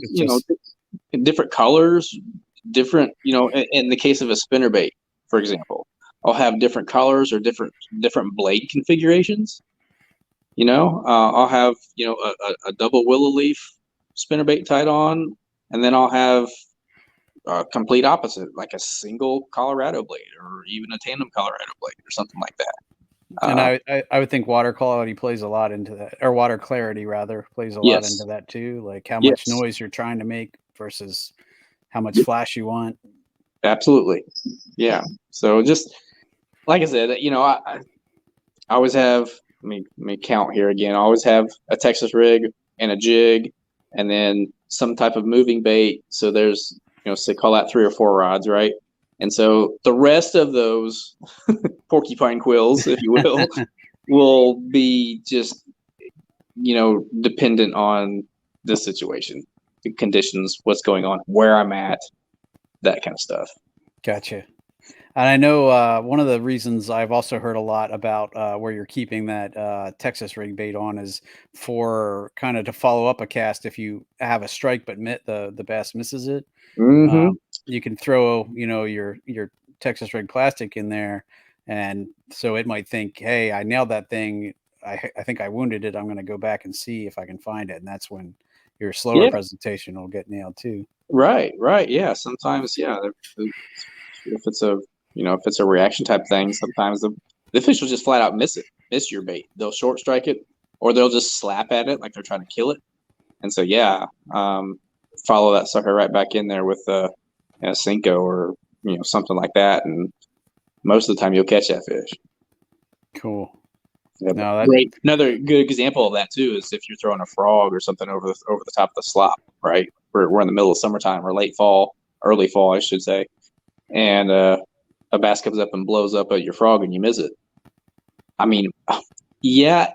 different colors, different in the case of a spinnerbait, for example, I'll have different colors or different blade configurations. I'll have a double willow leaf spinnerbait tied on, and then I'll have complete opposite, like a single Colorado blade or even a tandem Colorado blade or something like that. And I would think water quality plays a lot into that, or water clarity rather plays a lot into that too. Like how much noise you're trying to make versus how much flash you want. Absolutely. Yeah. So just like I said, I always have, let me count here again. I always have a Texas rig and a jig, and then some type of moving bait. So there's, say call that 3 or 4 rods, right? And so the rest of those porcupine quills, if you will be just, dependent on the situation, the conditions, what's going on, where I'm at, that kind of stuff. Gotcha. And I know one of the reasons I've also heard a lot about where you're keeping that Texas rig bait on is for kind of to follow up a cast. If you have a strike but the bass misses it, you can throw your Texas rig plastic in there, and so it might think, hey, I nailed that thing. I think I wounded it. I'm going to go back and see if I can find it, and that's when your slower presentation will get nailed too. Right. Yeah. Sometimes, if it's a reaction type thing, sometimes the fish will just flat out miss your bait. They'll short strike it, or they'll just slap at it like they're trying to kill it. And so, follow that sucker right back in there with a Cinco or something like that, and most of the time you'll catch that fish. Cool. Yeah, no, great. Another good example of that too is if you're throwing a frog or something over the top of the slop. Right, we're in the middle of summertime or late fall, early fall, I should say, and a bass comes up and blows up at your frog and you miss it. I mean,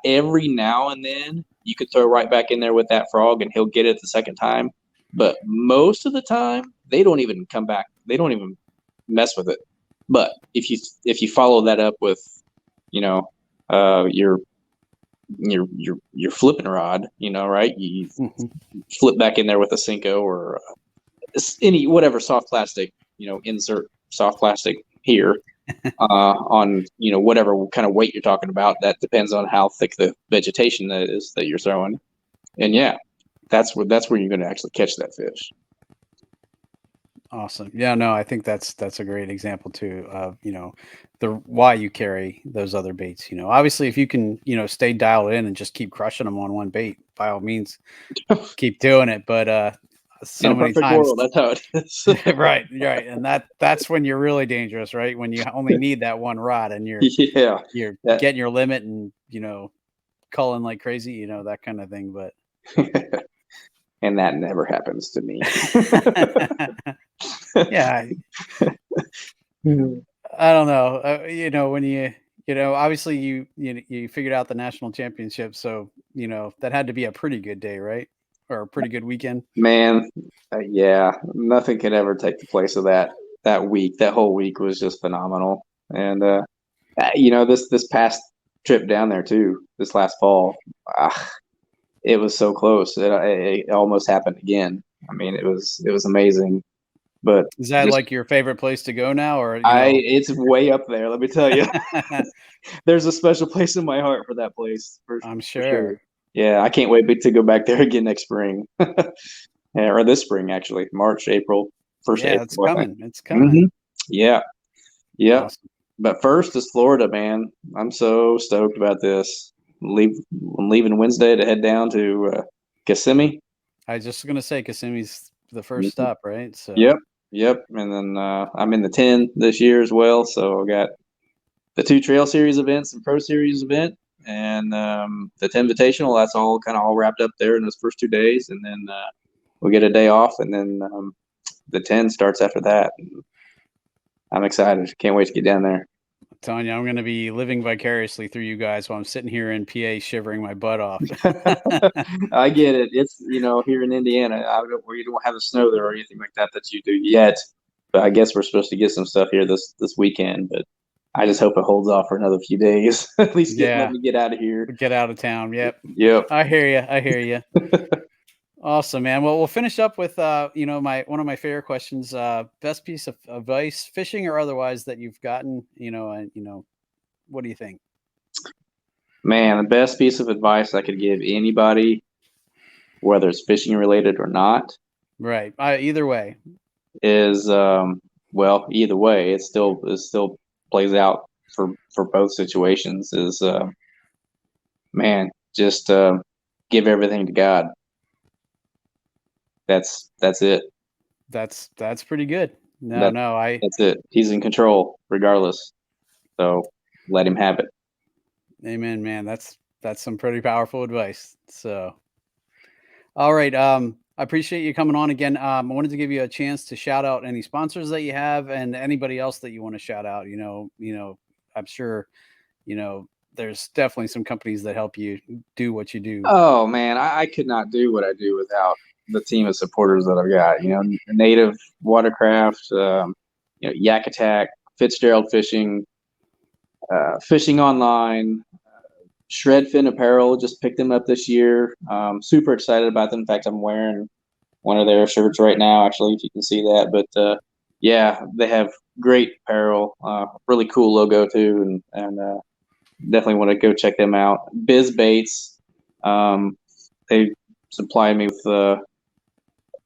every now and then you could throw right back in there with that frog and he'll get it the second time, but most of the time they don't even come back. They don't even mess with it. But if you follow that up with, your flipping rod, right? You flip back in there with a Cinco or any whatever soft plastic, insert soft plastic here on whatever kind of weight you're talking about. That depends on how thick the vegetation that is that you're throwing, and that's where you're going to actually catch that fish. Awesome. Yeah, no, I think that's a great example too of, why you carry those other baits. Obviously if you can, stay dialed in and just keep crushing them on one bait, by all means, keep doing it. But so many times, world, that's how it is. right. And that's when you're really dangerous, right? When you only need that one rod and you're getting your limit and, culling like crazy, that kind of thing. But and that never happens to me. Yeah. I don't know. When you Obviously you figured out the national championship, so that had to be a pretty good day, right? Or a pretty good weekend. Man, yeah, nothing could ever take the place of that week. That whole week was just phenomenal. And this past trip down there too, this last fall, it was so close. It almost happened again. I mean, it was amazing. But Is that just like your favorite place to go now, or it's way up there. Let me tell you, there's a special place in my heart for that place I'm for sure. sure. Yeah, I can't wait to go back there again next spring. Yeah, or this spring actually, March, April, first Yeah, it's April, I think. coming. It's coming. Yeah, yep. Awesome. But first is Florida, man. I'm so stoked about this. I'm leaving Wednesday to head down to Kissimmee. I was just gonna say Kissimmee's the first Mhm. stop, right? So Yep. And then I'm in the 10 this year as well. So I got the 2 Trail Series events and Pro Series event, and the 10 Invitational. That's all kind of all wrapped up there in those first 2 days, and then we get a day off, and then the 10 starts after that. I'm excited. Can't wait to get down there. I'm telling you, I'm gonna be living vicariously through you guys while I'm sitting here in PA shivering my butt off. I get it. It's here in Indiana, where you don't have the snow there or anything like that you do yet. But I guess we're supposed to get some stuff here this weekend. But I just hope it holds off for another few days. At least let Yeah. me get out of here. Get out of town. Yep. Yep. I hear you. I hear you. Awesome, man. Well, we'll finish up with one of my favorite questions. Best piece of advice, fishing or otherwise, that you've gotten. What do you think? Man, the best piece of advice I could give anybody, whether it's fishing related or not, Right. Either way. is well, either way, it still plays out for both situations. Is man, just give everything to God. That's it. That's pretty good. That No. that's it. He's in control regardless. So let him have it. Amen, man. That's some pretty powerful advice. So, all right. I appreciate you coming on again. I wanted to give you a chance to shout out any sponsors that you have and anybody else that you want to shout out. I'm sure, there's definitely some companies that help you do what you do. Oh man, I could not do what I do without the team of supporters that I've got. Native Watercraft, Yak Attack, Fitzgerald Fishing, Fishing Online, Shred Fin Apparel. Just picked them up this year. Super excited about them. In fact, I'm wearing one of their shirts right now, actually, if you can see that. But yeah, they have great apparel, really cool logo too, and definitely want to go check them out. Biz Baits, they supply me with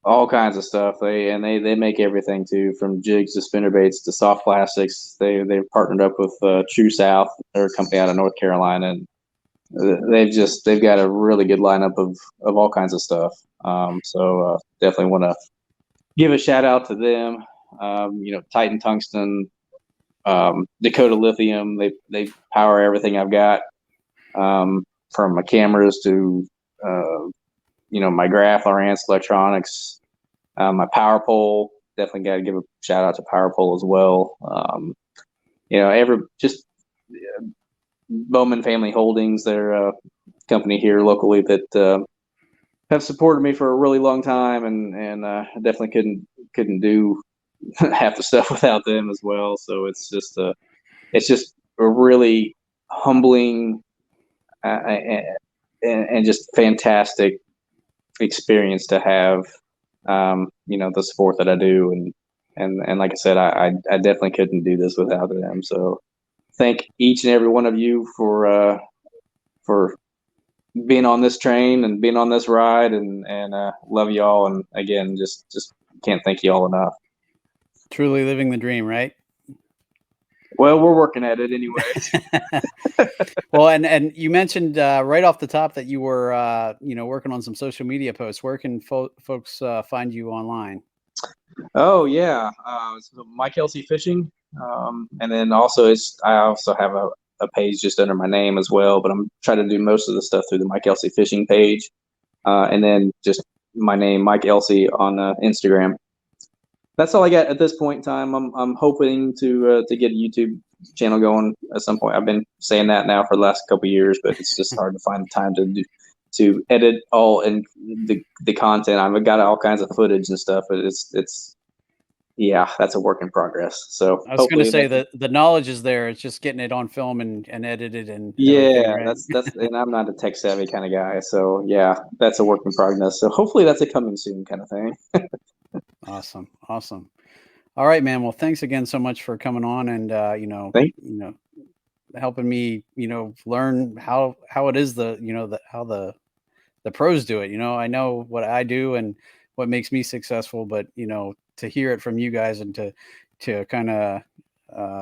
all kinds of stuff. They make everything too, from jigs to spinner baits to soft plastics. They've partnered up with True South, they're a company out of North Carolina, and they've got a really good lineup of all kinds of stuff. So definitely want to give a shout out to them. Titan Tungsten, Dakota Lithium. They power everything I've got, from my cameras to my Graph Lowrance electronics, my power pole. Definitely got to give a shout out to power pole as well. Bowman Family Holdings. They're a company here locally that have supported me for a really long time, and definitely couldn't do half the stuff without them as well. So it's just a really humbling and just fantastic experience to have. The sport that I do, and like I said, I definitely couldn't do this without them. So thank each and every one of you for being on this train and being on this ride, and love y'all. And again, just can't thank you all enough. Truly living the dream, right? Well, we're working at it anyway. Well, and you mentioned right off the top that you were working on some social media posts. Where can folks find you online? Oh yeah, so Mike Elsea Fishing, and then also I also have a page just under my name as well. But I'm trying to do most of the stuff through the Mike Elsea Fishing page, and then just my name, Mike Elsea, on Instagram. That's all I got at this point in time. I'm hoping to get a YouTube channel going at some point. I've been saying that now for the last couple of years, but it's just hard to find the time to edit all and the content. I've got all kinds of footage and stuff, but it's yeah, that's a work in progress. So I was going to say that the knowledge is there. It's just getting it on film and edited and everything, right? that's and I'm not a tech savvy kind of guy, so yeah, that's a work in progress. So hopefully that's a coming soon kind of thing. Awesome. All right, man. Well, thanks again so much for coming on and helping me, learn how it is how the pros do it. I know what I do and what makes me successful, but to hear it from you guys and to kind of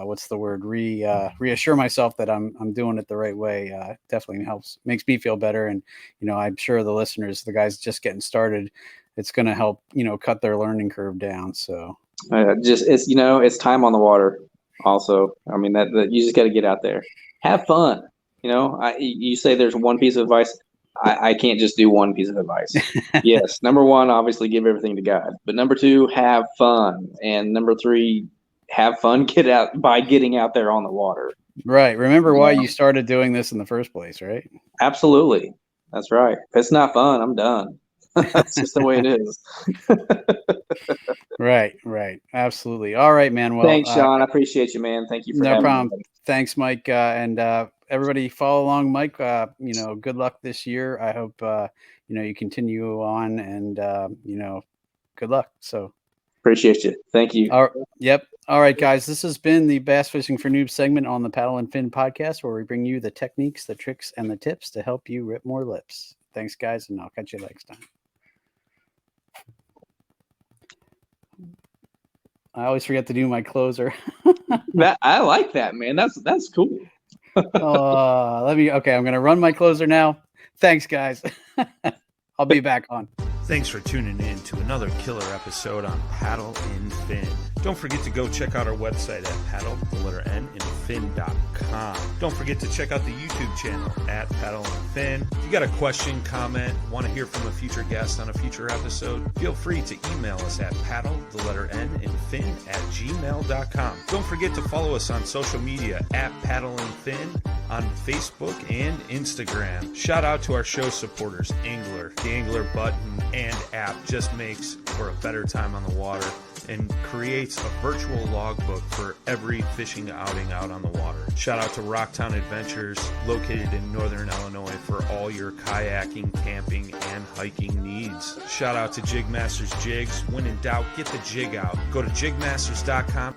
what's the word, reassure myself that I'm doing it the right way, definitely makes me feel better. And I'm sure the listeners, the guys just getting started, it's going to help cut their learning curve down. So it's time on the water. Also, I mean that you just got to get out there, have fun. You say there's one piece of advice. I can't just do one piece of advice. Yes, number one, obviously give everything to God. But number two, have fun. And number three, have fun by getting out there on the water. Right. Remember why you started doing this in the first place, right? Absolutely. That's right. If it's not fun, I'm done. That's just the way it is. Right. Absolutely. All right, man. Well, thanks, Sean. I appreciate you, man. Thank you for having problem. me. Thanks, Mike. And everybody follow along, Mike. Good luck this year. I hope, you continue on and, good luck. So appreciate you. Thank you. Yep. All right, guys. This has been the Bass Fishing for Noobs segment on the Paddle and Fin podcast, where we bring you the techniques, the tricks, and the tips to help you rip more lips. Thanks, guys, and I'll catch you next time. I always forget to do my closer. I like that, man. That's cool. Okay, I'm going to run my closer now. Thanks, guys. I'll be back on. Thanks for tuning in to another killer episode on Paddle and Fin. Don't forget to go check out our website at paddle_and_fin.com. Don't forget to check out the YouTube channel at Paddle and Fin. If you got a question, comment, want to hear from a future guest on a future episode, feel free to email us at paddle_and_fin@gmail.com. Don't forget to follow us on social media at Paddle and Fin on Facebook and Instagram. Shout out to our show supporters, Angler. The Angler button and app just makes for a better time on the water and creates a virtual logbook for every fishing outing out on the water. Shout out to Rocktown Adventures, located in northern Illinois, for all your kayaking, camping, and hiking needs. Shout out to Jig Masters Jigs. When in doubt, get the jig out. Go to jigmasters.com